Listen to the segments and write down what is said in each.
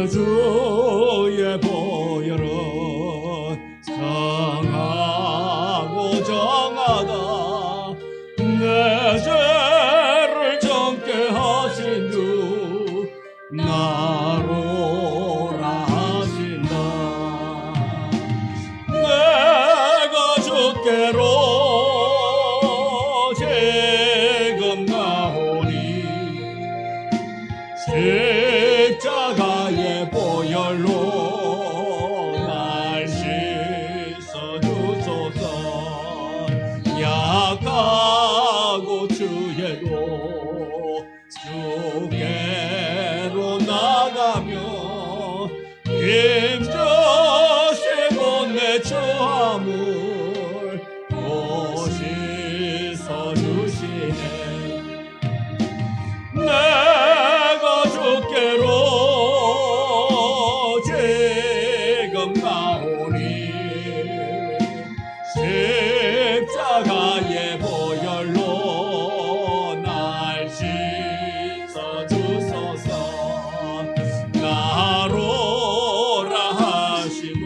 주의 보혈은 강하고 정하다. 내 죄를 정케 하신 주 나로라 하신다. 내가 주께로 지금 나오니 십자가의 보혈로 날 씻어주소서. 약하고 주의로 주께로 나가며 힘주시고 내 처함을 또 씻어주시네. 내가 주께로 지금 나오니 십자가의 보혈로 날 씻어주소서. 나로라 하심은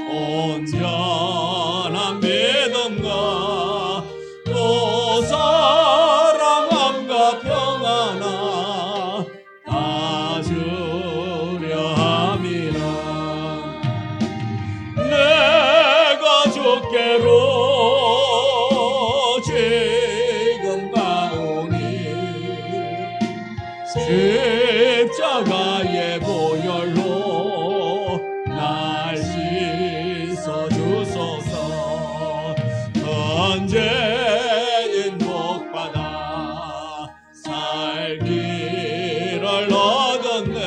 온전한 믿음과 또 사랑함과 평안아 다 주려 함이라. 내가 주께로 지금 가오니 십자가의 보혈로 날 씻어주소서. 언제인 복받아 살기를 얻었네.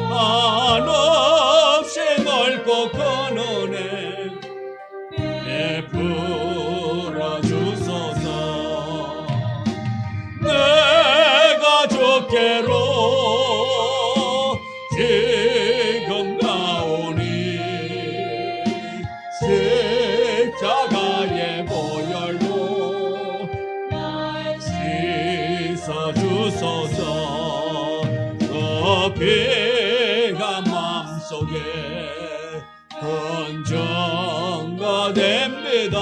한없이 넓고 큰 은혜 베풀어 주소서. 내가 주께로 지금 나오니 십자가의 보혈로 날 씻어주소서. 그 피가 마음속에 헌정가 됩니다.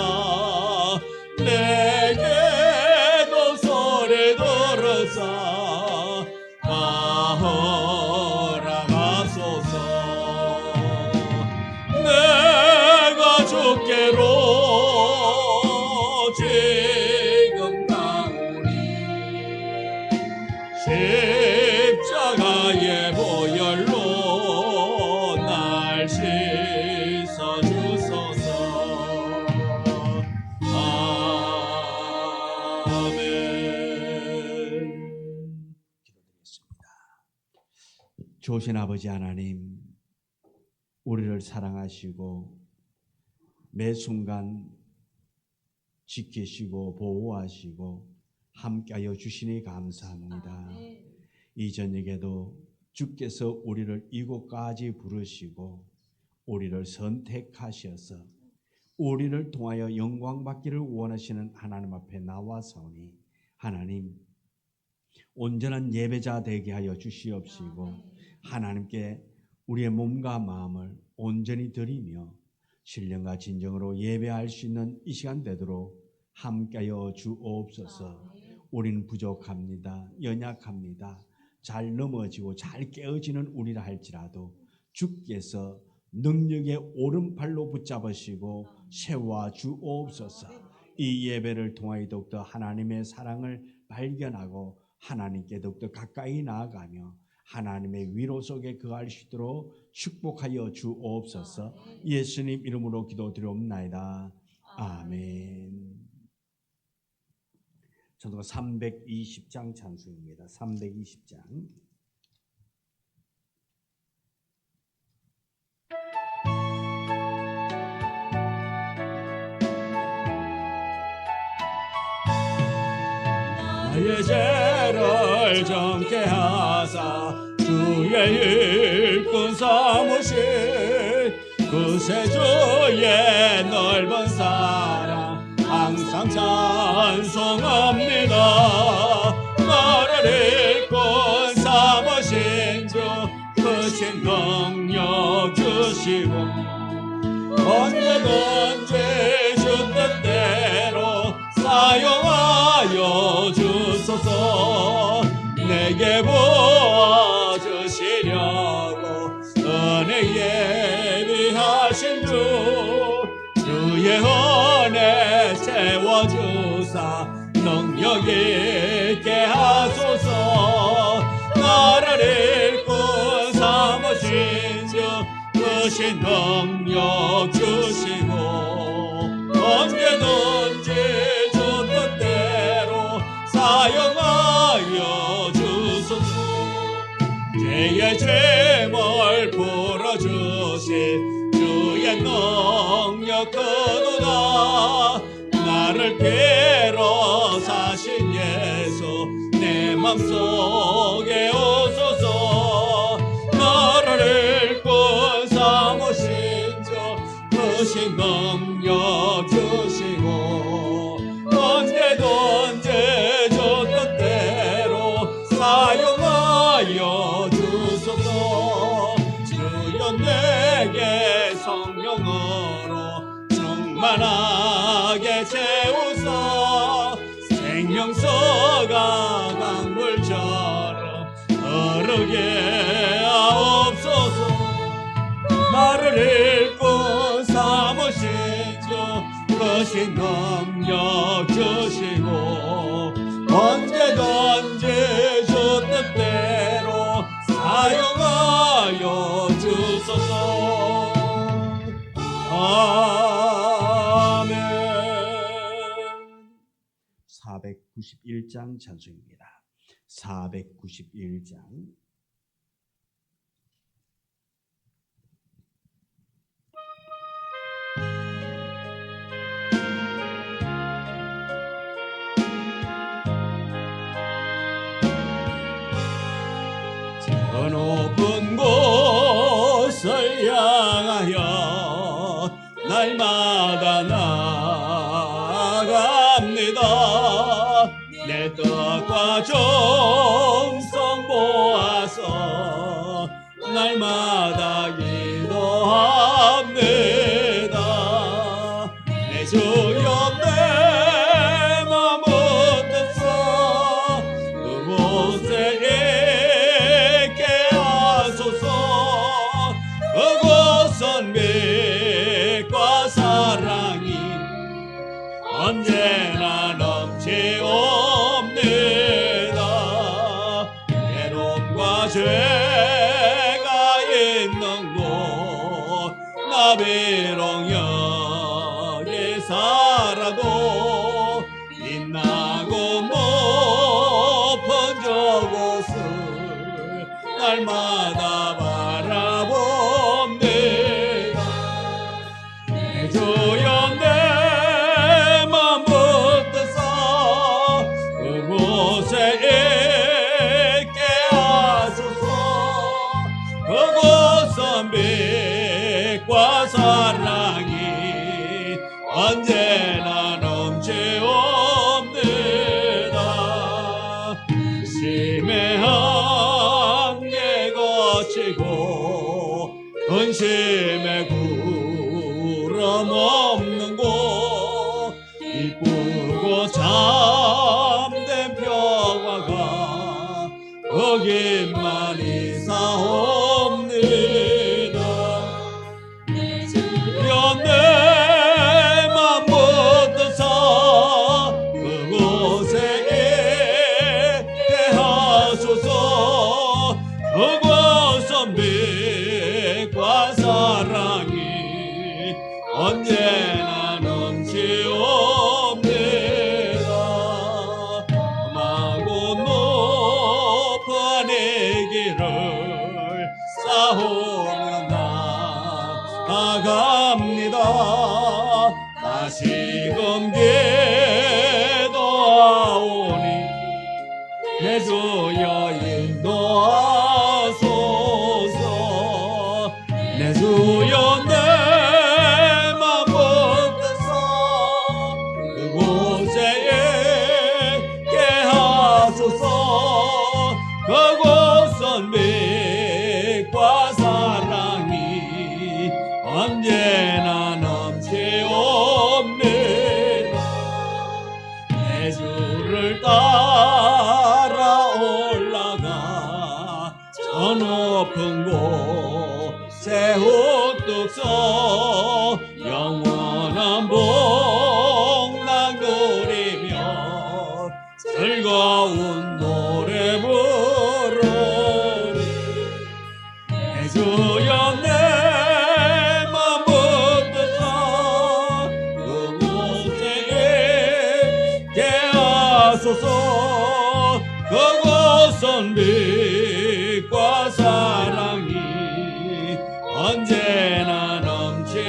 내게도 소리 들어서 허락하소서. 내가 주께로 지금 나오니 십자가의 보혈로 날 씻어주소서. 아멘. 기도드리겠습니다. 좋으신 아버지 하나님, 우리를 사랑하시고 매 순간 지키시고 보호하시고 함께하여 주시니 감사합니다. 이 저녁에도 주께서 우리를 이곳까지 부르시고 우리를 선택하셔서 우리를 통하여 영광 받기를 원하시는 하나님 앞에 나와서니 하나님 온전한 예배자 되게 하여 주시옵시고 하나님께 우리의 몸과 마음을 온전히 드리며 신령과 진정으로 예배할 수 있는 이 시간 되도록 함께하여 주옵소서. 우리는 부족합니다. 연약합니다. 잘 넘어지고 잘 깨어지는 우리라 할지라도 주께서 능력의 오른팔로 붙잡으시고 세워 주옵소서. 이 예배를 통하여 더욱더 하나님의 사랑을 발견하고 하나님께 더욱더 가까이 나아가며 하나님의 위로 속에 거할 수 있도록 축복하여 주옵소서. 예수님 이름으로 기도드리옵나이다. 아멘. 전도가 320장 찬송입니다. 320장. 나의 죄를 정케 하사 주의 일꾼 삼으신 구세주의 넓은 사랑 항상 찬송합니다. 나를 일꾼 삼으신 크신 능력 주시고 언제든지 주 뜻대로 사용하여 주소서. 내게 부어주시려고 은혜 예비하신 주의 은혜 채워주사 능력 있게 하소서. 나를 일꾼 삼으신 주 크신 능력 주시고 언제든지 주 뜻대로 사용하여 주소서. 죄의 죄물 풀어주신 주의 능력 크도다. 나를 괴로 사신 예수 내 맘속에 오소서. 나를 일꾼 삼으신 주 크신 능력 주시고 언제든지 주 뜻대로 사용하여 주소서. 주여 내게 성령으로 충만하게 채우사 생명수가 강물처럼 흐르게 하옵소서. 나를 일꾼 삼으신 주 크신 능력 주시고 언제든지 주 뜻대로 사용하여 주소서. 아멘. 491장 찬송입니다. 491장. 저 높은 곳을 향하여 날마다 나아갑니다. 내 뜻과 정성 모아서 날마다 기도합니다. 내 주여 내 맘은 뜻사 그곳에 있게 하소서. 그곳은 빛과 사랑이 언제나 넘치옵니다. 괴로움과 죄가 있는 곳 나 비록 여기 살아도 빛나고 높은 저곳을 날마다 바라봅니다. 내 주여 내 맘 붙드사 그곳에 있게 하소서. 그곳은 빛과 사랑이 언제나 넘치옵니다. 심의 한계 거치고 근심의 구름 없는 곳 이쁘고 참된 평화가 거기만 있사옵니다. 주여 내 맘 붙드사 그곳에 있게 하소서. 그곳은 빛과 사랑이 언제나 넘치옵니다. 험하고 높은 이 길을 싸우며 나아갑니다. 다시금 기도하오니 내 주여 인도하소서. 내 주여 내 맘 붙드사 그곳에 있게 하소서. 그곳은 빛과 언제나 넘치옵니다. 내 주를 따라 올라가 저 높은 곳에 우뚝 서 영원한 복락 누리며 즐거운 노래 부르리. 내 주여 내 맘 붙드사 그곳에 있게 하소서. 그곳은 빛과 사랑이 언제나 넘치옵니다.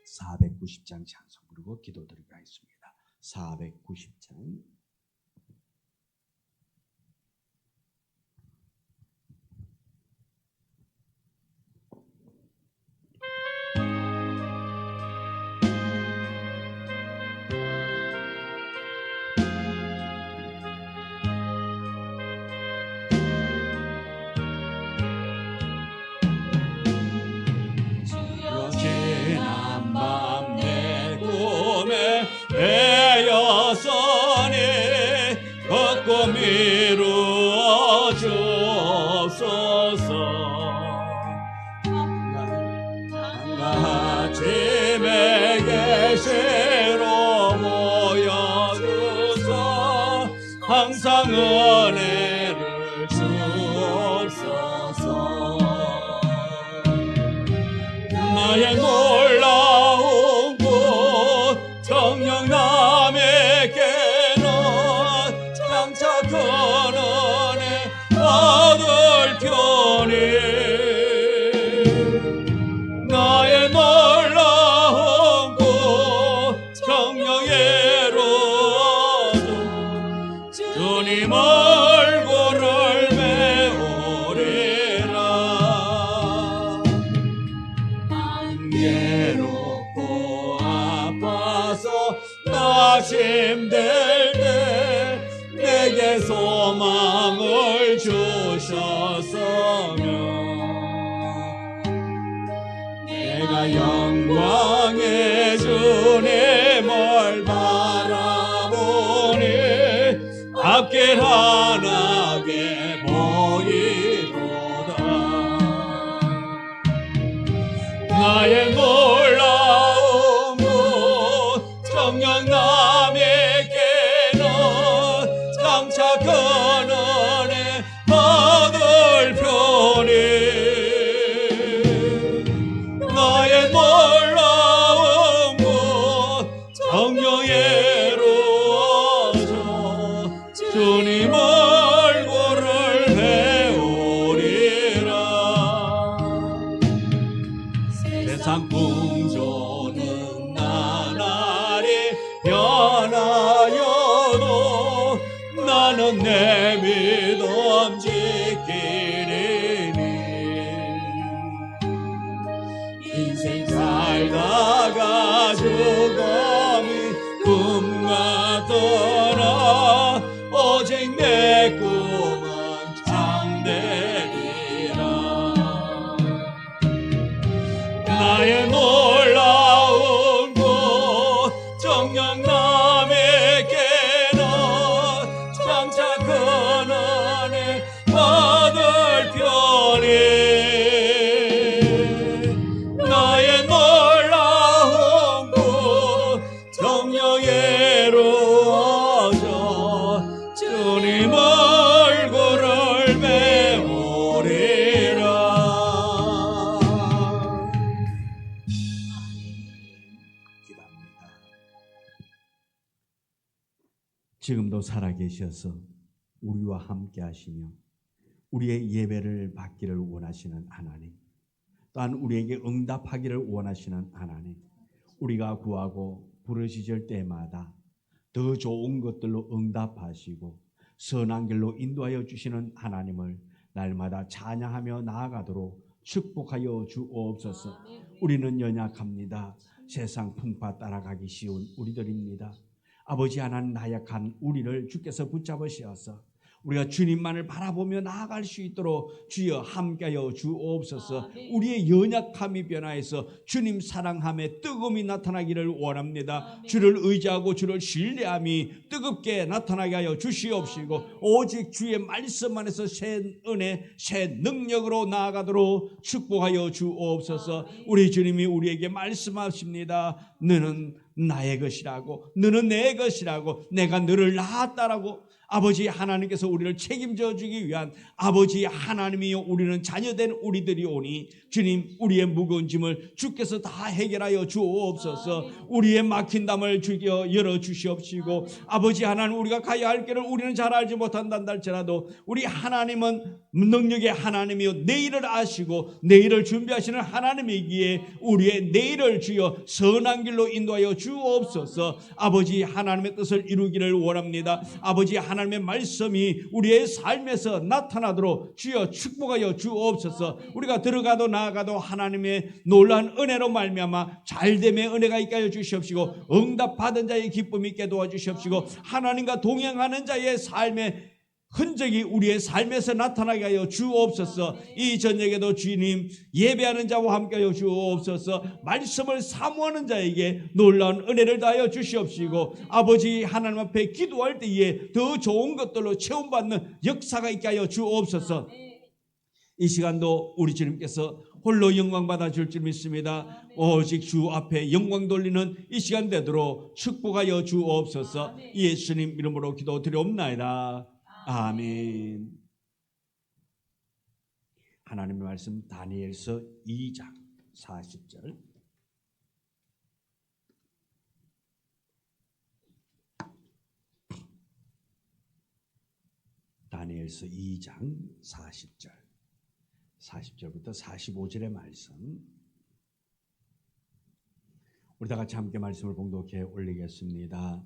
490장 찬송 부르고 기도드리고 하겠습니다. 490장. 지난 밤 내 꿈에 매였으니 그 꿈 이루어 주옵소서. 아침에 계시로 모여주소. 항상 은혜를 주옵소서. 나의 놀라운 곳 정령남에게는 장차 큰 은혜 받을 편이. 나의 놀라운 곳 정령에로 주님 얼굴을 배우리라. 괴롭고 아파서 나 힘들 때 내게 소망을 주셨으며 내가 영광의 주님을 바라보니 앞길 환하게 보이도다. 나의 놀라운 곳 정령남에게는 장차 큰 은혜 받을 편이. 나의 놀라운 곳 정령에로 와서 주님 얼굴을 배우리라. 세상 풍조는 나날이 변하여도 나는 내 믿음 지키리니. 인생 살다가 죽음이 꿈 같더라. 오직 내 꿈은 참되리라. 나의 놀라운 곳 정령남에게는 장차 큰 은혜 받을 편이. 나의 놀라운 곳 정령에로 와서 주님 얼굴을 배우리라. 기도합니다. 지금도 살아계셔서 우리와 함께 하시며 우리의 예배를 받기를 원하시는 하나님, 또한 우리에게 응답하기를 원하시는 하나님, 우리가 구하고 부르짖을 때마다 더 좋은 것들로 응답하시고 선한 길로 인도하여 주시는 하나님을 날마다 찬양하며 나아가도록 축복하여 주옵소서. 우리는 연약합니다. 세상 풍파 따라가기 쉬운 우리들입니다. 아버지 하나님, 나약한 우리를 주께서 붙잡으셔서 우리가 주님만을 바라보며 나아갈 수 있도록 주여 함께하여 주옵소서. 우리의 연약함이 변화해서 주님 사랑함에 뜨거움이 나타나기를 원합니다. 주를 의지하고 주를 신뢰함이 뜨겁게 나타나게 하여 주시옵시고 오직 주의 말씀 안에서 새 은혜, 새 능력으로 나아가도록 축복하여 주옵소서. 우리 주님이 우리에게 말씀하십니다. 너는 나의 것이라고, 너는 내 것이라고, 내가 너를 낳았다라고. 아버지 하나님께서 우리를 책임져 주기 위한 아버지 하나님이요 우리는 자녀된 우리들이 오니 주님 우리의 무거운 짐을 주께서 다 해결하여 주옵소서. 우리의 막힌 담을 주여 열어주시옵시고 아버지 하나님 우리가 가야 할 길을 우리는 잘 알지 못한다 할지라도 우리 하나님은 능력의 하나님이요 내일을 아시고 내일을 준비하시는 하나님이기에 우리의 내일을 주여 선한 길로 인도하여 주옵소서. 아버지 하나님의 뜻을 이루기를 원합니다. 아버지 하나님의 말씀이 우리의 삶에서 나타나도록 주여 축복하여 주옵소서. 우리가 들어가도 나아가도 하나님의 놀라운 은혜로 말미암아 잘됨의 은혜가 있게 하여 주시옵시고 응답받은 자의 기쁨이 있게 도와주시옵시고 하나님과 동행하는 자의 삶의 흔적이 우리의 삶에서 나타나게 하여 주옵소서. 이 저녁에도 주님 예배하는 자와 함께 하여 주옵소서. 말씀을 사모하는 자에게 놀라운 은혜를 다하여 주시옵시고 아버지 하나님 앞에 기도할 때에 더 좋은 것들로 체험받는 역사가 있게 하여 주옵소서. 이 시간도 우리 주님께서 홀로 영광 받아 줄 줄 믿습니다. 오직 주 앞에 영광 돌리는 이 시간 되도록 축복하여 주옵소서. 예수님 이름으로 기도드리옵나이다. 아멘. 하나님의 말씀 다니엘서 2장 40절. 다니엘서 2장 40절. 40절부터 45절의 말씀. 우리 다 같이 함께 말씀을 봉독해 올리겠습니다.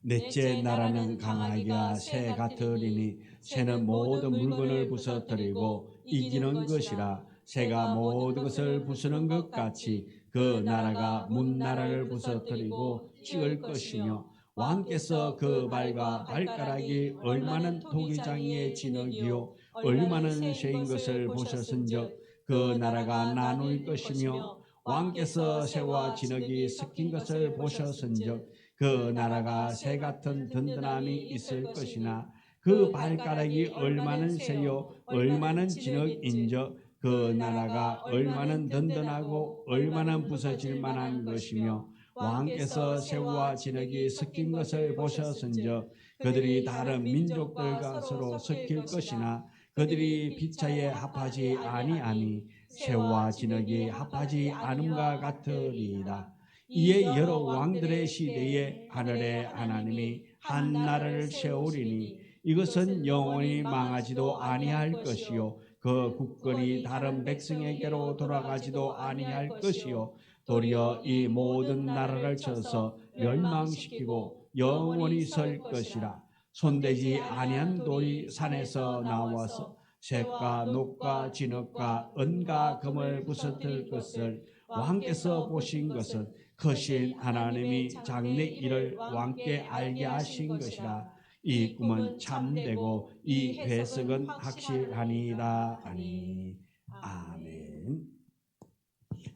넷째 나라는 강하기가 새 같으리니 새는 모든 물건을 부서뜨리고 이기는 것이라 새가 모든 것을 부수는 것 같이 그 나라가 문나라를 부서뜨리고 찍을 것이며 왕께서 그 발과 발가락이 얼마나 토기장이의 진흙이요 얼마나 쇠인 것을 보셨은즉 그 나라가 나눌 것이며 왕께서 새와 진흙이 섞인 것을 보셨은즉 그 나라가 새 같은 든든함이 있을 것이나 그 발가락이 얼마나 새요 얼마나 진흙인즉 그 나라가 얼마나 든든하고 얼마나 부서질 만한 것이며 왕께서 새와 진흙이 섞인 것을 보셨은즉 그들이 다른 민족들과 서로 섞일 것이나 그들이 피차에 합하지 아니하니 새와 진흙이 합하지 않음과 같으리이다. 이에 여러 왕들의 시대에 하늘의 하나님이 한 나라를 세우리니 이것은 영원히 망하지도 아니할 것이요 그 국권이 다른 백성에게로 돌아가지도 아니할 것이요 도리어 이 모든 나라를 쳐서 멸망시키고 영원히 설 것이라. 손대지 아니한 돌이 산에서 나와서 쇠과 녹과 진흙과 은과 금을 부서뜨릴 것을 왕께서 보신 것은 크신 하나님이 장래 일을 왕께 알게 하신 것이라. 이 꿈은 참되고 이 해석은 확실하니라 하니. 아멘.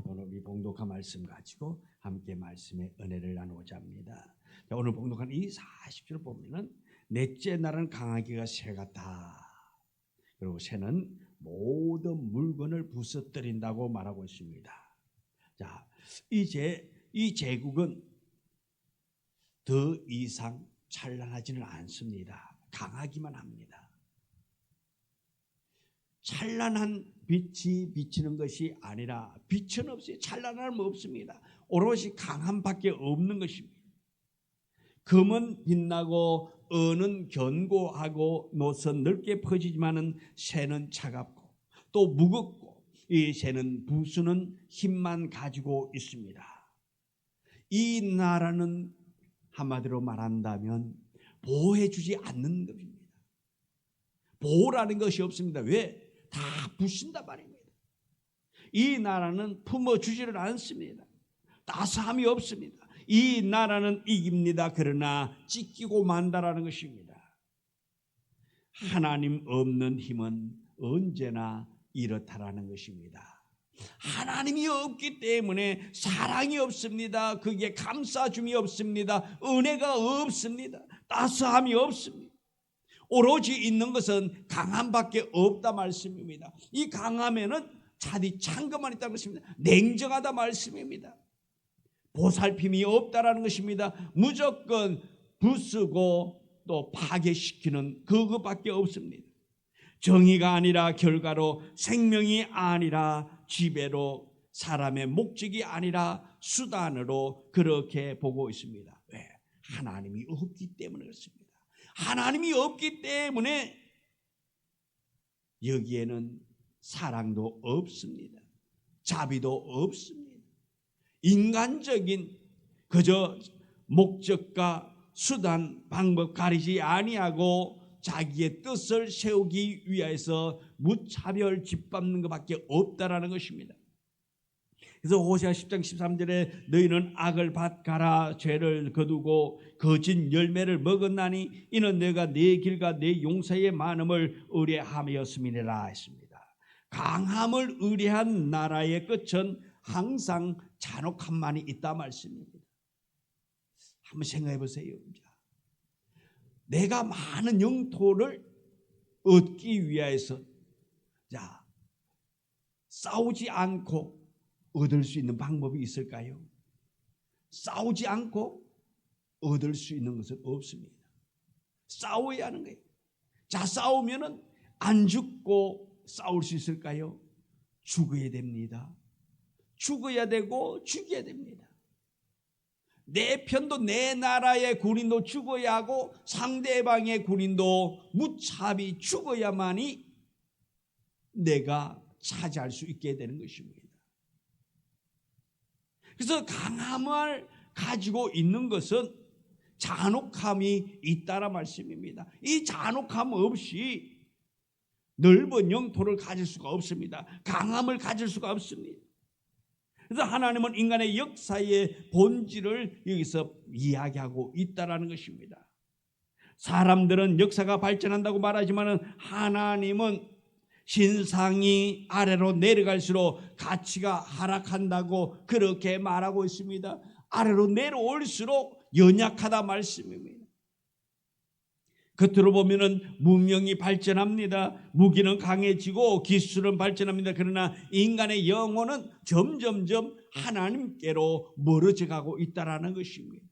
오늘 우리 봉독한 말씀 가지고 함께 말씀의 은혜를 나누고자 합니다. 오늘 봉독한 이 40절 보면은 넷째 날은 강하기가 새 같다. 그리고 새는 모든 물건을 부서뜨린다고 말하고 있습니다. 자, 이제 이 제국은 더 이상 찬란하지는 않습니다. 강하기만 합니다. 찬란한 빛이 비치는 것이 아니라 빛은 없어요. 찬란함은 없습니다. 오롯이 강함밖에 없는 것입니다. 금은 빛나고 은은 견고하고 노선 넓게 퍼지지만은 새는 차갑고 또 무겁고 이 새는 부수는 힘만 가지고 있습니다. 이 나라는 한마디로 말한다면 보호해주지 않는 것입니다. 보호라는 것이 없습니다. 왜? 다 부신단 말입니다. 이 나라는 품어주지를 않습니다. 따스함이 없습니다. 이 나라는 이깁니다. 그러나 찢기고 만다라는 것입니다. 하나님 없는 힘은 언제나 이렇다라는 것입니다. 하나님이 없기 때문에 사랑이 없습니다. 그게 감싸줌이 없습니다. 은혜가 없습니다. 따스함이 없습니다. 오로지 있는 것은 강함밖에 없다 말씀입니다. 이 강함에는 자디 창고만 있다는 것입니다. 냉정하다 말씀입니다. 보살핌이 없다라는 것입니다. 무조건 부수고 또 파괴시키는 그것밖에 없습니다. 정의가 아니라 결과로, 생명이 아니라 지배로, 사람의 목적이 아니라 수단으로 그렇게 보고 있습니다. 왜? 하나님이 없기 때문에 그렇습니다. 하나님이 없기 때문에 여기에는 사랑도 없습니다. 자비도 없습니다. 인간적인 그저 목적과 수단, 방법 가리지 아니하고 자기의 뜻을 세우기 위해서 무차별 짓밟는 것밖에 없다라는 것입니다. 그래서 호세아 10장 13절에 너희는 악을 밭가라 죄를 거두고 거짓 열매를 먹었나니 이는 내가 내 길과 내 용서의 많음을 의뢰함이었음이니라 했습니다. 강함을 의뢰한 나라의 끝은 항상 잔혹함만이 있다 말씀입니다. 한번 생각해 보세요. 내가 많은 영토를 얻기 위해서 싸우지 않고 얻을 수 있는 방법이 있을까요? 싸우지 않고 얻을 수 있는 것은 없습니다. 싸워야 하는 거예요. 자, 싸우면은 안 죽고 싸울 수 있을까요? 죽어야 됩니다. 죽어야 되고 죽여야 됩니다. 내 편도 내 나라의 군인도 죽어야 하고 상대방의 군인도 무차비 죽어야만이 내가 차지할 수 있게 되는 것입니다. 그래서 강함을 가지고 있는 것은 잔혹함이 있다라 말씀입니다. 이 잔혹함 없이 넓은 영토를 가질 수가 없습니다. 강함을 가질 수가 없습니다. 그래서 하나님은 인간의 역사의 본질을 여기서 이야기하고 있다라는 것입니다. 사람들은 역사가 발전한다고 말하지만 하나님은 신상이 아래로 내려갈수록 가치가 하락한다고 그렇게 말하고 있습니다. 아래로 내려올수록 연약하다 말씀입니다. 겉으로 보면은 문명이 발전합니다. 무기는 강해지고 기술은 발전합니다. 그러나 인간의 영혼은 점점점 하나님께로 멀어져 가고 있다라는 것입니다.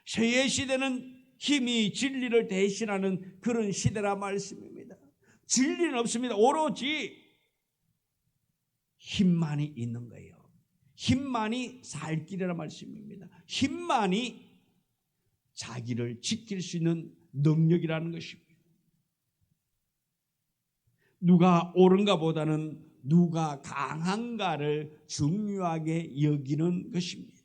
새해 시대는 힘이 진리를 대신하는 그런 시대라 말씀입니다. 진리는 없습니다. 오로지 힘만이 있는 거예요. 힘만이 살 길이라 말씀입니다. 힘만이 자기를 지킬 수 있는 능력이라는 것입니다. 누가 옳은가 보다는 누가 강한가를 중요하게 여기는 것입니다.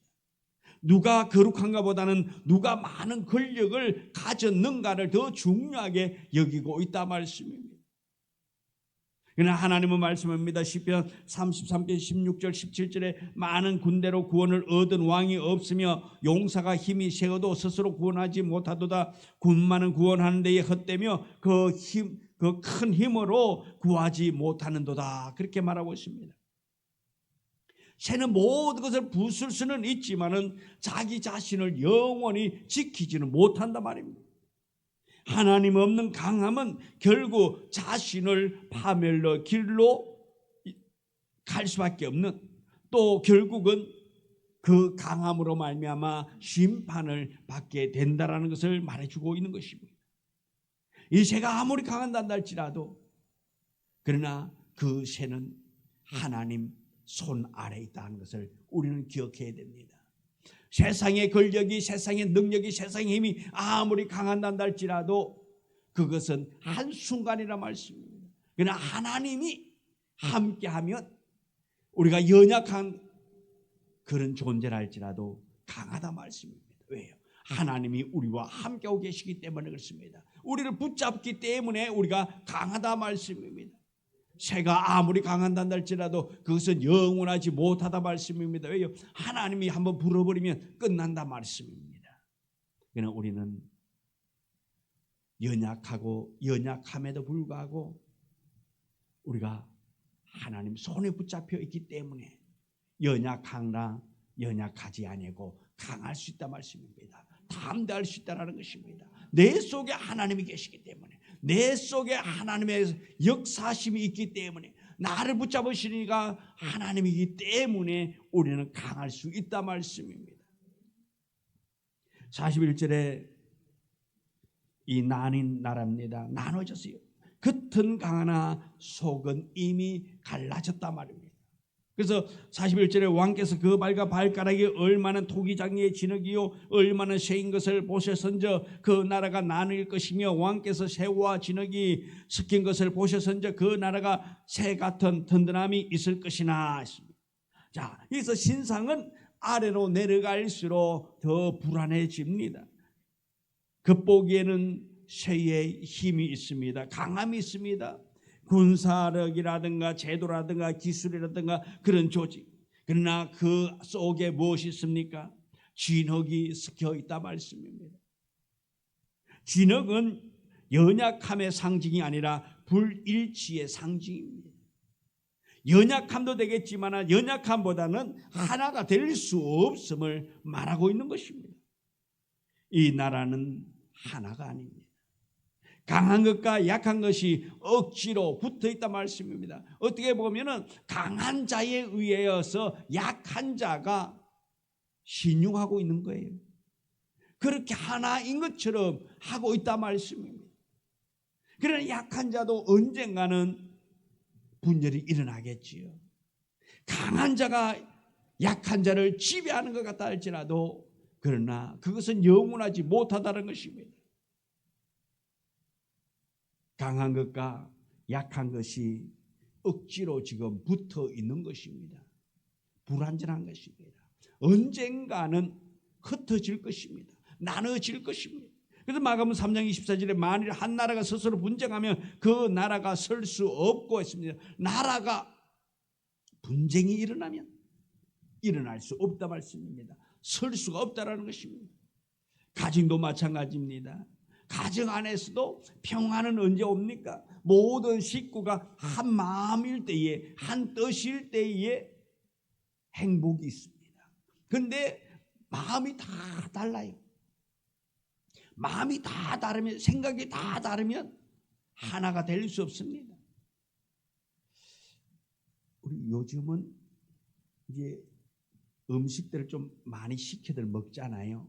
누가 거룩한가 보다는 누가 많은 권력을 가졌는가를 더 중요하게 여기고 있다 말씀입니다. 그러나 하나님은 말씀합니다. 시편 33편 16절 17절에 많은 군대로 구원을 얻은 왕이 없으며 용사가 힘이 세어도 스스로 구원하지 못하도다. 군만은 구원하는 데에 헛되며 그 큰 힘으로 구하지 못하는도다. 그렇게 말하고 있습니다. 새는 모든 것을 부술 수는 있지만은 자기 자신을 영원히 지키지는 못한단 말입니다. 하나님 없는 강함은 결국 자신을 파멸로 길로 갈 수밖에 없는, 또 결국은 그 강함으로 말미암아 심판을 받게 된다라는 것을 말해주고 있는 것입니다. 이 새가 아무리 강한다 할지라도 그러나 그 새는 하나님 손 아래에 있다는 것을 우리는 기억해야 됩니다. 세상의 권력이, 세상의 능력이, 세상의 힘이 아무리 강한다 할지라도 그것은 한순간이라 말씀입니다. 그러나 하나님이 함께하면 우리가 연약한 그런 존재라 할지라도 강하다 말씀입니다. 왜요? 하나님이 우리와 함께하고 계시기 때문에 그렇습니다. 우리를 붙잡기 때문에 우리가 강하다 말씀입니다. 새가 아무리 강한다 할지라도 그것은 영원하지 못하다 말씀입니다. 왜요? 하나님이 한번 불어버리면 끝난다 말씀입니다. 그러나 우리는 연약함에도 불구하고 우리가 하나님 손에 붙잡혀 있기 때문에 연약하지 아니고 강할 수 있다 말씀입니다. 담대할 수 있다는 것입니다. 내 속에 하나님이 계시기 때문에, 내 속에 하나님의 역사심이 있기 때문에, 나를 붙잡으시니까 하나님이기 때문에 우리는 강할 수 있다 말씀입니다. 41절에 이 나뉜 나라입니다. 나눠졌어요. 겉은 강하나 속은 이미 갈라졌단 말입니다. 그래서 41절에 왕께서 그 발과 발가락이 얼마나 토기장이의 진흙이요 얼마나 새인 것을 보셨은저 그 나라가 나눌 것이며 왕께서 새와 진흙이 섞인 것을 보셨은저 그 나라가 새 같은 든든함이 있을 것이나 했습니다. 자, 여기서 신상은 아래로 내려갈수록 더 불안해집니다. 겉보기에는 새의 힘이 있습니다. 강함이 있습니다. 군사력이라든가 제도라든가 기술이라든가 그런 조직. 그러나 그 속에 무엇이 있습니까? 진흙이 섞여 있다 말씀입니다. 진흙은 연약함의 상징이 아니라 불일치의 상징입니다. 연약함도 되겠지만 연약함보다는 하나가 될 수 없음을 말하고 있는 것입니다. 이 나라는 하나가 아닙니다. 강한 것과 약한 것이 억지로 붙어있다 말씀입니다. 어떻게 보면 강한 자에 의해서 약한 자가 신용하고 있는 거예요. 그렇게 하나인 것처럼 하고 있다 말씀입니다. 그러나 약한 자도 언젠가는 분열이 일어나겠지요. 강한 자가 약한 자를 지배하는 것 같다 할지라도 그러나 그것은 영원하지 못하다는 것입니다. 강한 것과 약한 것이 억지로 지금 붙어 있는 것입니다. 불완전한 것입니다. 언젠가는 흩어질 것입니다. 나눠질 것입니다. 그래서 마가복음 3장 24절에 만일 한 나라가 스스로 분쟁하면 그 나라가 설 수 없고 했습니다. 나라가 분쟁이 일어나면 일어날 수 없다 말씀입니다. 설 수가 없다라는 것입니다. 가정도 마찬가지입니다. 가정 안에서도 평화는 언제 옵니까? 모든 식구가 한 마음일 때에, 한 뜻일 때에 행복이 있습니다. 그런데 마음이 다 달라요. 마음이 다 다르면, 생각이 다 다르면 하나가 될 수 없습니다. 우리 요즘은 이제 음식들을 좀 많이 시켜들 먹잖아요.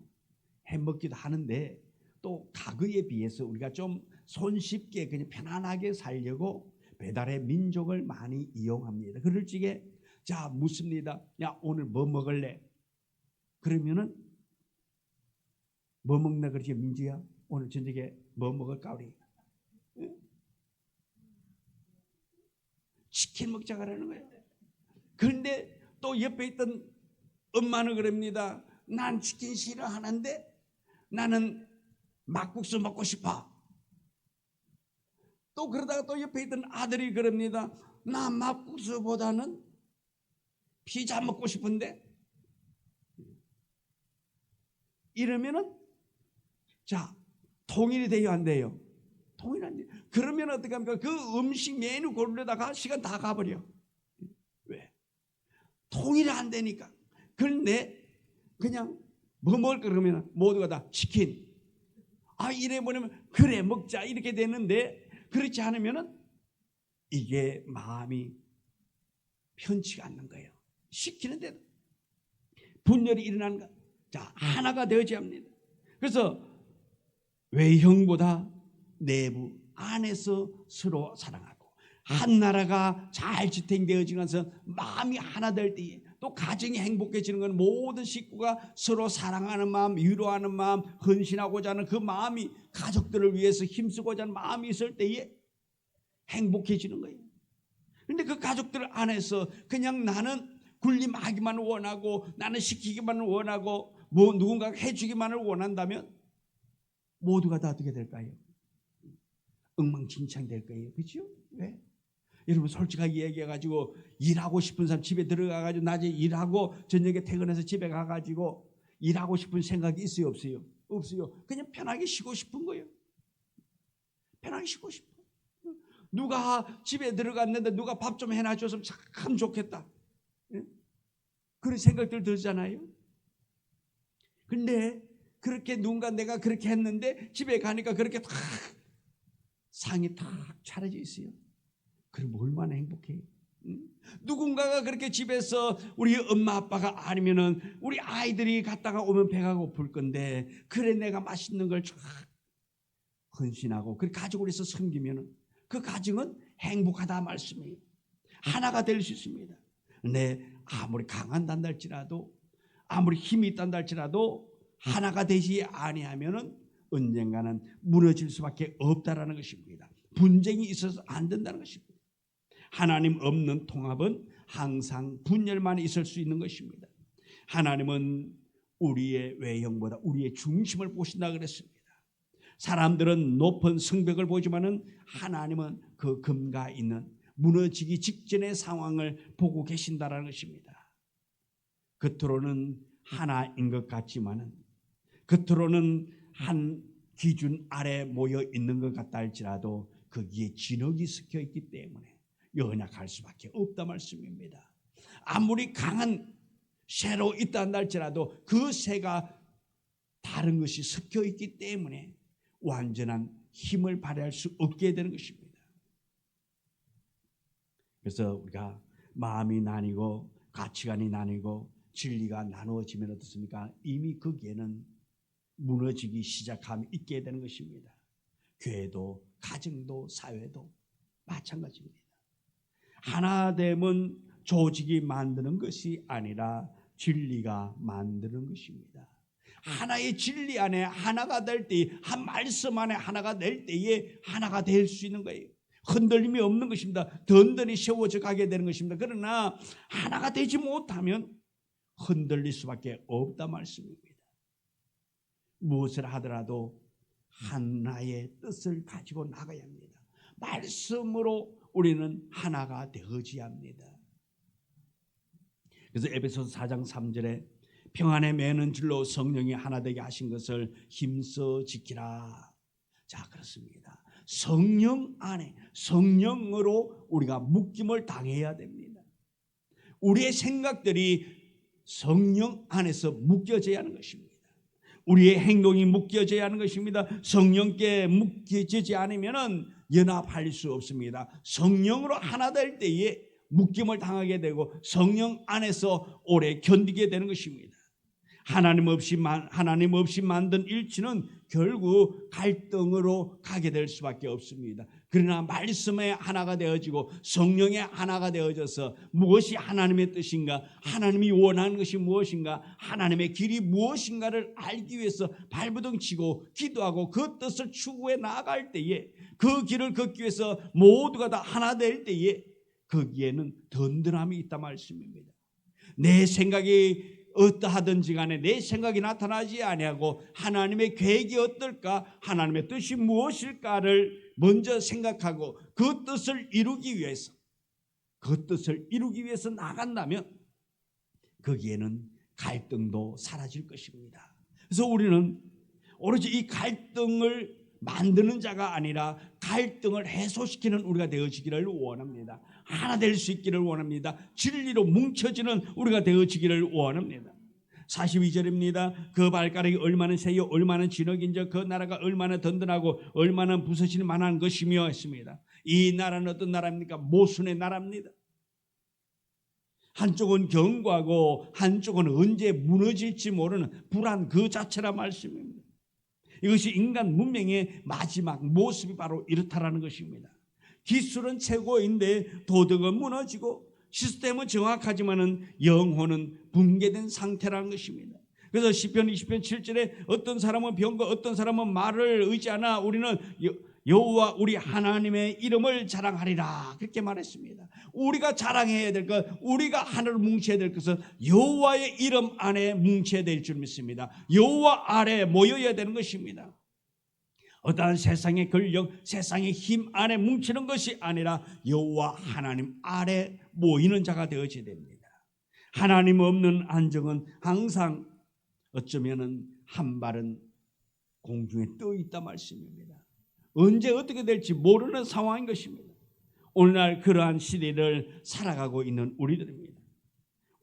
해 먹기도 하는데 또 과거에 비해서 우리가 좀 손쉽게 그냥 편안하게 살려고 배달의 민족을 많이 이용합니다. 그럴 적에 자 묻습니다. 야 오늘 뭐 먹을래? 그러면은 뭐 먹나 그러지 민주야? 오늘 저녁에 뭐 먹을까 우리? 응? 치킨 먹자 그러는 거예요. 그런데 또 옆에 있던 엄마는 그럽니다. 난 치킨 싫어하는데 나는 막국수 먹고 싶어. 또 그러다가 또 옆에 있던 아들이 그럽니다. 나 막국수보다는 피자 먹고 싶은데. 이러면은 자 통일이 돼요 안 돼요? 통일 안 돼요. 그러면 어떻게 합니까? 그 음식 메뉴 고르려다가 시간 다 가버려. 왜? 통일이 안 되니까. 그런데 그냥 뭐 먹을까 그러면 모두가 다 치킨. 아 이래 보내면 그래 먹자 이렇게 되는데 그렇지 않으면은 이게 마음이 편치가 않는 거예요. 시키는데도 분열이 일어나는 거. 자 하나가 되어야 합니다. 그래서 외형보다 내부 안에서 서로 사랑하고 한 나라가 잘 지탱되어지면서 마음이 하나 될 때에 또 가정이 행복해지는 건 모든 식구가 서로 사랑하는 마음, 위로하는 마음, 헌신하고자 하는 그 마음이 가족들을 위해서 힘쓰고자 하는 마음이 있을 때에 행복해지는 거예요. 그런데 그 가족들 안에서 그냥 나는 군림하기만 원하고 나는 시키기만 원하고 뭐 누군가가 해주기만을 원한다면 모두가 다 어떻게 될까요? 엉망진창 될 거예요. 그렇죠? 왜? 여러분 솔직하게 얘기해가지고 일하고 싶은 사람 집에 들어가가지고 낮에 일하고 저녁에 퇴근해서 집에 가가지고 일하고 싶은 생각이 있어요 없어요? 없어요. 그냥 편하게 쉬고 싶은 거예요. 편하게 쉬고 싶어. 누가 집에 들어갔는데 누가 밥 좀 해놔줬으면 참 좋겠다. 그런 생각들 들잖아요. 근데 그렇게 누군가 내가 그렇게 했는데 집에 가니까 그렇게 탁 상이 탁 차려져 있어요. 그럼 얼마나 행복해요. 누군가가 그렇게 집에서 우리 엄마 아빠가 아니면은 우리 아이들이 갔다가 오면 배가 고플 건데 그래 내가 맛있는 걸 쫙 헌신하고 그 가족을 해서 섬기면은 그 가정은 행복하다 말씀이에요. 하나가 될 수 있습니다. 내 아무리 강한다 할지라도 아무리 힘이 있다 할지라도 하나가 되지 아니하면은 언젠가는 무너질 수밖에 없다라는 것입니다. 분쟁이 있어서 안 된다는 것입니다. 하나님 없는 통합은 항상 분열만 있을 수 있는 것입니다. 하나님은 우리의 외형보다 우리의 중심을 보신다 그랬습니다. 사람들은 높은 성벽을 보지만은 하나님은 그 금가 있는 무너지기 직전의 상황을 보고 계신다라는 것입니다. 겉으로는 하나인 것 같지만은 겉으로는 한 기준 아래 모여 있는 것 같다 할지라도 거기에 진흙이 섞여 있기 때문에 연약할 수밖에 없다 말씀입니다. 아무리 강한 쇠로 있다 할지라도 그 쇠가 다른 것이 섞여 있기 때문에 완전한 힘을 발휘할 수 없게 되는 것입니다. 그래서 우리가 마음이 나뉘고 가치관이 나뉘고 진리가 나누어지면 어떻습니까? 이미 거기에는 무너지기 시작함이 있게 되는 것입니다. 교회도 가정도 사회도 마찬가지입니다. 하나됨은 조직이 만드는 것이 아니라 진리가 만드는 것입니다. 하나의 진리 안에 하나가 될 때, 한 말씀 안에 하나가 될 때에 하나가 될 수 있는 거예요. 흔들림이 없는 것입니다. 든든히 세워져 가게 되는 것입니다. 그러나 하나가 되지 못하면 흔들릴 수밖에 없다 말씀입니다. 무엇을 하더라도 하나의 뜻을 가지고 나가야 합니다. 말씀으로 우리는 하나가 되어져야 합니다. 그래서 에베소서 4장 3절에 평안에 매는 줄로 성령이 하나 되게 하신 것을 힘써 지키라. 자, 그렇습니다. 성령 안에 성령으로 우리가 묶임을 당해야 됩니다. 우리의 생각들이 성령 안에서 묶여져야 하는 것입니다. 우리의 행동이 묶여져야 하는 것입니다. 성령께 묶여지지 않으면 연합할 수 없습니다. 성령으로 하나 될 때에 묶임을 당하게 되고 성령 안에서 오래 견디게 되는 것입니다. 하나님 없이 만든 일치는 결국 갈등으로 가게 될 수밖에 없습니다. 그러나 말씀의 하나가 되어지고 성령의 하나가 되어져서 무엇이 하나님의 뜻인가, 하나님이 원하는 것이 무엇인가, 하나님의 길이 무엇인가를 알기 위해서 발버둥 치고 기도하고 그 뜻을 추구해 나아갈 때에 그 길을 걷기 위해서 모두가 다 하나 될 때에 거기에는 든든함이 있다 말씀입니다. 내 생각이 어떠하든지 간에 내 생각이 나타나지 아니하고 하나님의 계획이 어떨까, 하나님의 뜻이 무엇일까를 먼저 생각하고 그 뜻을 이루기 위해서 나간다면 거기에는 갈등도 사라질 것입니다. 그래서 우리는 오로지 이 갈등을 만드는 자가 아니라 갈등을 해소시키는 우리가 되어지기를 원합니다. 하나 될 수 있기를 원합니다. 진리로 뭉쳐지는 우리가 되어지기를 원합니다. 42절입니다. 그 발가락이 얼마나 세요 얼마나 진흙인지 그 나라가 얼마나 든든하고 얼마나 부서질 만한 것이며 했습니다. 이 나라는 어떤 나라입니까? 모순의 나라입니다. 한쪽은 견고하고 한쪽은 언제 무너질지 모르는 불안 그 자체라 말씀입니다. 이것이 인간 문명의 마지막 모습이 바로 이렇다라는 것입니다. 기술은 최고인데 도덕은 무너지고 시스템은 정확하지만은 영혼은 붕괴된 상태라는 것입니다. 그래서 시편 20편 7절에 어떤 사람은 병과 어떤 사람은 말을 의지하나 우리는 여호와 우리 하나님의 이름을 자랑하리라 그렇게 말했습니다. 우리가 자랑해야 될 것, 우리가 하나로 뭉쳐야 될 것은 여호와의 이름 안에 뭉쳐야 될 줄 믿습니다. 여호와 아래 모여야 되는 것입니다. 어떠한 세상의 권력, 세상의 힘 안에 뭉치는 것이 아니라 여호와 하나님 아래 모이는 자가 되어져야 됩니다. 하나님 없는 안정은 항상 어쩌면은 한 발은 공중에 떠 있다 말씀입니다. 언제 어떻게 될지 모르는 상황인 것입니다. 오늘날 그러한 시대를 살아가고 있는 우리들입니다.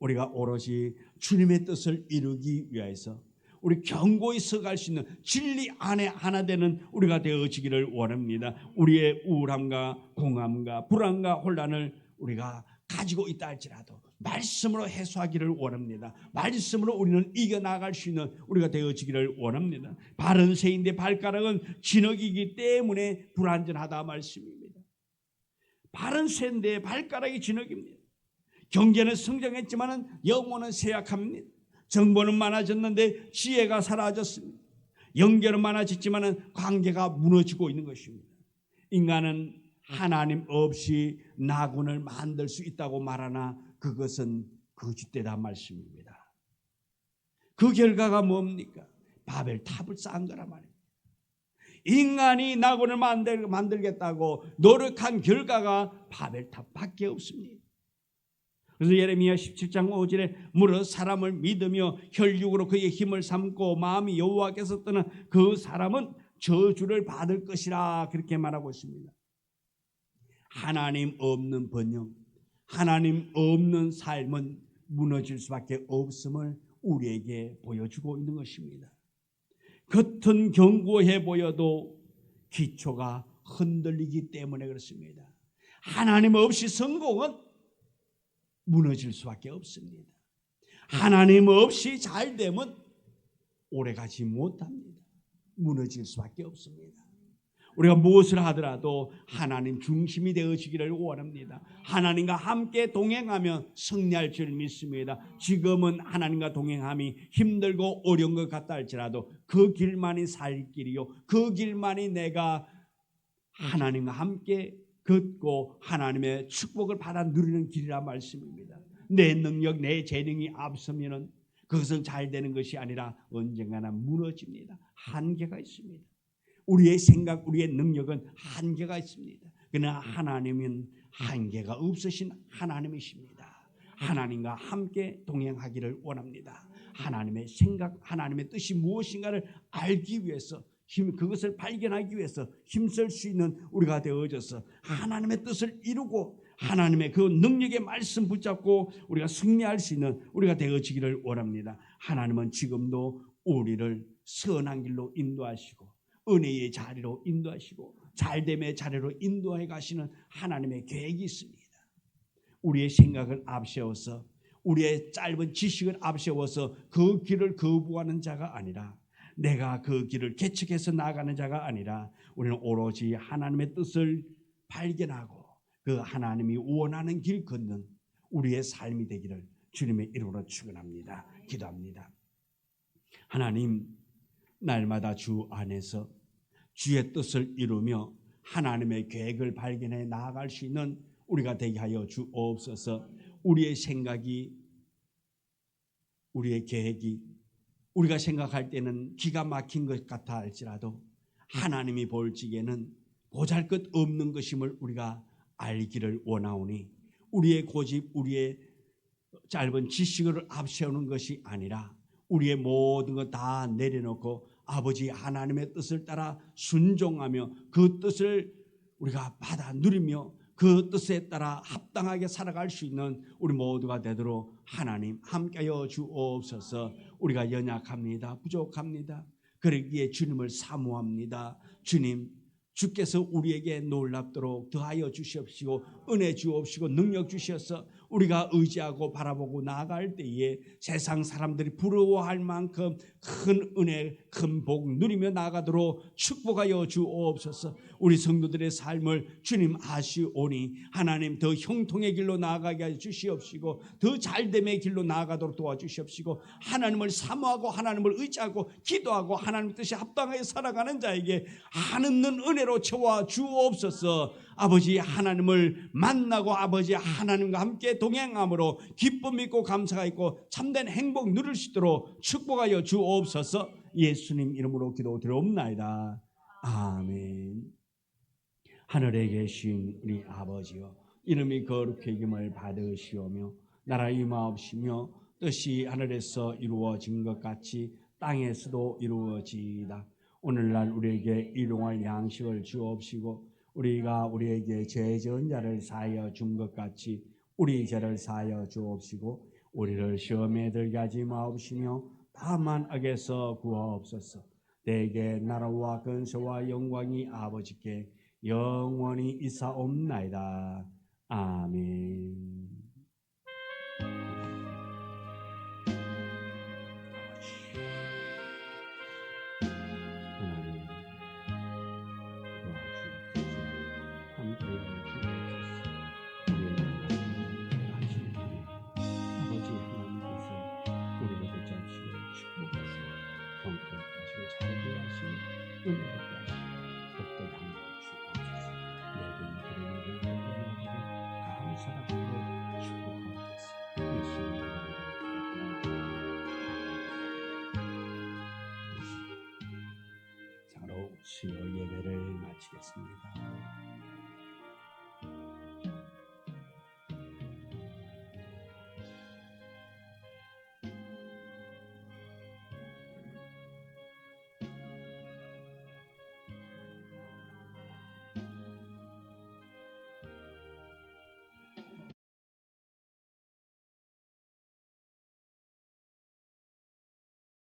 우리가 오롯이 주님의 뜻을 이루기 위해서 우리 견고히 서갈 수 있는 진리 안에 하나 되는 우리가 되어지기를 원합니다. 우리의 우울함과 공함과 불안과 혼란을 우리가 가지고 있다 할지라도 말씀으로 해소하기를 원합니다. 말씀으로 우리는 이겨나갈 수 있는 우리가 되어지기를 원합니다. 바른 새인데 발가락은 진흙이기 때문에 불완전하다 말씀입니다. 바른 새인데 발가락이 진흙입니다. 경제는 성장했지만 영혼은 쇠약합니다. 정보는 많아졌는데 지혜가 사라졌습니다. 연결은 많아졌지만 관계가 무너지고 있는 것입니다. 인간은 하나님 없이 나군을 만들 수 있다고 말하나 그것은 거짓되다 말씀입니다. 그 결과가 뭡니까? 바벨탑을 쌓은 거란 말입니다. 인간이 나군을 만들겠다고 노력한 결과가 바벨탑밖에 없습니다. 그래서 예레미야 17장 5절에 무릇 사람을 믿으며 혈육으로 그의 힘을 삼고 마음이 여호와께서 떠난 그 사람은 저주를 받을 것이라 그렇게 말하고 있습니다. 하나님 없는 번영, 하나님 없는 삶은 무너질 수밖에 없음을 우리에게 보여주고 있는 것입니다. 겉은 견고해 보여도 기초가 흔들리기 때문에 그렇습니다. 하나님 없이 성공은 무너질 수밖에 없습니다. 하나님 없이 잘 되면 오래가지 못합니다. 무너질 수밖에 없습니다. 우리가 무엇을 하더라도 하나님 중심이 되어지기를 원합니다. 하나님과 함께 동행하면 승리할 줄 믿습니다. 지금은 하나님과 동행함이 힘들고 어려운 것 같다 할지라도 그 길만이 살 길이요, 그 길만이 내가 하나님과 함께 걷고 하나님의 축복을 받아 누리는 길이라 말씀입니다. 내 능력, 내 재능이 앞서면 그것은 잘 되는 것이 아니라 언젠가나 무너집니다. 한계가 있습니다. 우리의 생각, 우리의 능력은 한계가 있습니다. 그러나 하나님은 한계가 없으신 하나님이십니다. 하나님과 함께 동행하기를 원합니다. 하나님의 생각, 하나님의 뜻이 무엇인가를 알기 위해서 그것을 발견하기 위해서 힘쓸 수 있는 우리가 되어져서 하나님의 뜻을 이루고 하나님의 그 능력의 말씀 붙잡고 우리가 승리할 수 있는 우리가 되어지기를 원합니다. 하나님은 지금도 우리를 선한 길로 인도하시고 은혜의 자리로 인도하시고 잘됨의 자리로 인도해 가시는 하나님의 계획이 있습니다. 우리의 생각을 앞세워서 우리의 짧은 지식을 앞세워서 그 길을 거부하는 자가 아니라 내가 그 길을 개척해서 나가는 자가 아니라 우리는 오로지 하나님의 뜻을 발견하고 그 하나님이 원하는 길 걷는 우리의 삶이 되기를 주님의 이름으로 축원합니다. 기도합니다. 하나님, 날마다 주 안에서 주의 뜻을 이루며 하나님의 계획을 발견해 나아갈 수 있는 우리가 되게 하여 주옵소서. 우리의 생각이, 우리의 계획이 우리가 생각할 때는 기가 막힌 것 같아 할지라도 하나님이 볼 적에는 보잘것없는 것임을 우리가 알기를 원하오니 우리의 고집, 우리의 짧은 지식을 앞세우는 것이 아니라 우리의 모든 것 다 내려놓고 아버지 하나님의 뜻을 따라 순종하며 그 뜻을 우리가 받아 누리며 그 뜻에 따라 합당하게 살아갈 수 있는 우리 모두가 되도록 하나님 함께하여 주옵소서. 우리가 연약합니다. 부족합니다. 그러기에 주님을 사모합니다. 주님, 주께서 우리에게 놀랍도록 더하여 주시옵시고 은혜 주옵시고 능력 주셔서 우리가 의지하고 바라보고 나아갈 때에 세상 사람들이 부러워할 만큼 큰 은혜, 큰 복 누리며 나아가도록 축복하여 주옵소서. 우리 성도들의 삶을 주님 아시오니 하나님 더 형통의 길로 나아가게 해 주시옵시고 더 잘됨의 길로 나아가도록 도와주시옵시고 하나님을 사모하고 하나님을 의지하고 기도하고 하나님 뜻이 합당하게 살아가는 자에게 한없는 은혜로 채워 주옵소서. 아버지 하나님을 만나고 아버지 하나님과 함께 동행함으로 기쁨 있고 감사가 있고 참된 행복 누릴 수 있도록 축복하여 주옵소서. 예수님 이름으로 기도드리옵나이다. 아멘. 하늘에 계신 우리 아버지여, 이름이 거룩히 여김을 받으시오며 나라 임하옵시며 뜻이 하늘에서 이루어진 것 같이 땅에서도 이루어지이다. 오늘날 우리에게 일용할 양식을 주옵시고 우리가 우리에게 죄 지은 자를 사하여 준 것 같이 우리 죄를 사하여 주옵시고 우리를 시험에 들게 하지 마옵시며 다만 악에서 구하옵소서. 내게 나라와 근세와 영광이 아버지께 영원히 있사옵나이다. 아멘. 하나님 도와주옵소서. 함께해 주옵소서. 우리의 하시는 아버지 하나님께서 우리를 붙잡으시고 축복하시고 경건하시고 잘되게 하시고 은혜롭게 하시고 복된 하나님 주옵소서. 내게 그런 일을 감사하고 축복하옵소서. 예수님 장로 수요 예배를 마치겠습니다.